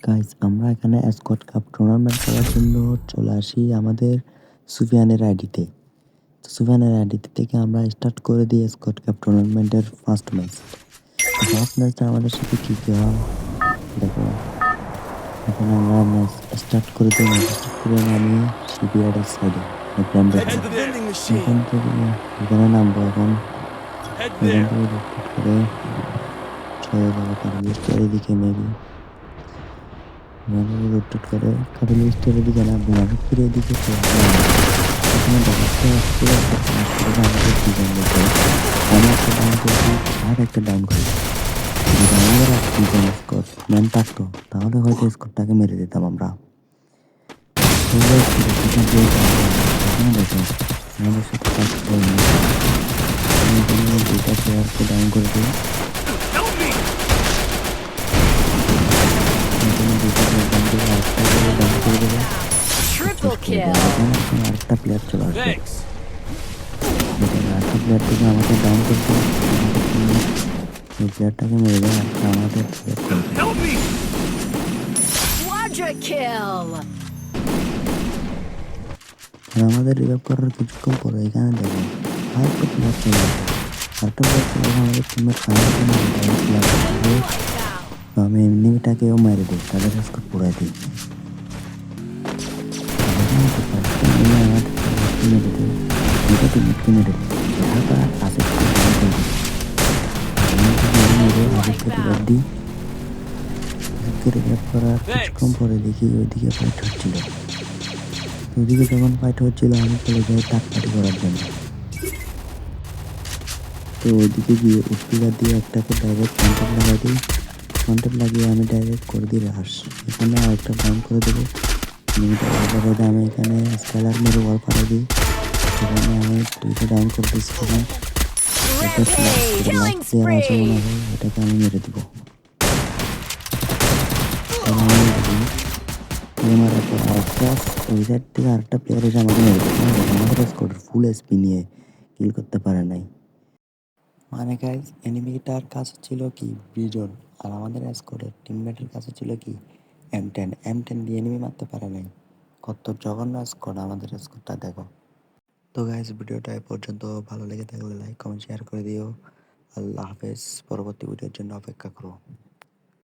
Guys আমরা এখানে Scott cup tournament খেলার জন্য চলে আসি আমাদের সুফিয়ানের আইডিতে। তো সুফিয়ানের আইডিতে থেকে আমরা স্টার্ট করে দিই স্কট কাপ টুর্নামেন্টের ফার্স্ট ম্যাচ। ফার্স্ট ম্যাচটা আমাদের সাথে কি কি হয় দেখো। এখন আমরা ম্যাচ স্টার্ট করে দিই, ম্যাচ স্টার্ট করে আমি শিপইয়ার্ডের সাইডে গ্রাউন্ডে Head to the vending machine. এখান থেকে এখানে নামবো। এখন Head এখান there. থেকে রুট করে চলে যাবো কার্লিস্টের এদিকে মেবি। রুট করে কার্লিস্টের এদিকে নামবো না, ফিরে এদিকে চলে যাবো। এখানে দেখাচ্ছে পুরো একটা পাস করে আমাদের দুজন লোকে আমি একটা ডাউন করেছি আর একটা ডাউন করেছি। যদি আমাদের আর দুজন স্কোর ম্যান থাকতো তাহলে হয়তো স্কোরটাকে মেরে দিতাম আমরা। এখানে দেখো আমাদের সাথে কাজ করে দুটা প্লেয়ারকে ডাউন করে দিই। Help me. এখানে দুটা প্লেয়ার ডাউন করে আরেকটা ডাউন করে দেবো। Triple kill. এখানে এখন আরেকটা প্লেয়ার চলে আসবে। Thanks. দেখেন আরেকটা প্লেয়ার থেকে আমাকে ডাউন করতে ওই প্লেয়ারটাকে মেরে দেয় আর আমাদের প্লেয়ার করে দেয়। Help me. Quadra kill. আর আমাদের রিভাইভ করার কিছুক্ষণ পরে এখানে দেখো আরেকটা প্লেয়ার চলে আসে। আরেকটা প্লেয়ার চলে আসে আমাদের টিমের প্লেয়ার। তো আমি এমনিটাকেও মেরে দিই, তাদের স্কোর পুরাই দিই। মেরে দিই দুটো টিমকে মেরে দিই যারা আসে মেরে আরেককে রিভাইভ দিই। আরেককে রিভাইভ করার কিছুক্ষণ পরে দেখি ওইদিকে ফাইট হচ্ছিল। ওইদিকে যখন ফাইট হচ্ছিল আমি চলে যাই টাকপাটি করার জন্য। তো ওইদিকে গিয়ে স্পিকার দিয়ে একটাকে ডাইরেক্ট কন্ট্যাক্ট লাগাই দিই। কন্ট্যাক্ট লাগিয়ে আমি ডাইরেক্ট করে দিই রাশ। এখানে আরেকটা ডাউন করে দেবো। আমি এখানে স্কেলার মেরে ওয়াল পাঠিয়ে দিই। এখানে আমি দুইটা ডাউন করে দিচ্ছি। এটা Killing আছে মনে spree. হয়, এটাকে আমি মেরে দিব। ওই সাইড থেকে আরেকটা প্লেয়ার এসে আমাকে মেরে দিল। আমাদের স্কোর ফুল এসপি নিয়ে কিল করতে পারে নাই। মানে গাইস এনিমিটার কাছে ছিল কি বিজন, আর আমাদের স্কোরের টিমমেটের কাছে ছিল কি M10 দিয়ে এনিমি মারতে পারে নাই। কত জঘন্য স্কোর আমাদের স্কোরটা দেখো। তো গাইস ভিডিওটা এ পর্যন্ত, ভালো লেগে থাকলে লাইক কমেন্ট শেয়ার করে দিও। আল্লাহ হাফেজ, পরবর্তী ভিডিওর জন্য অপেক্ষা করো।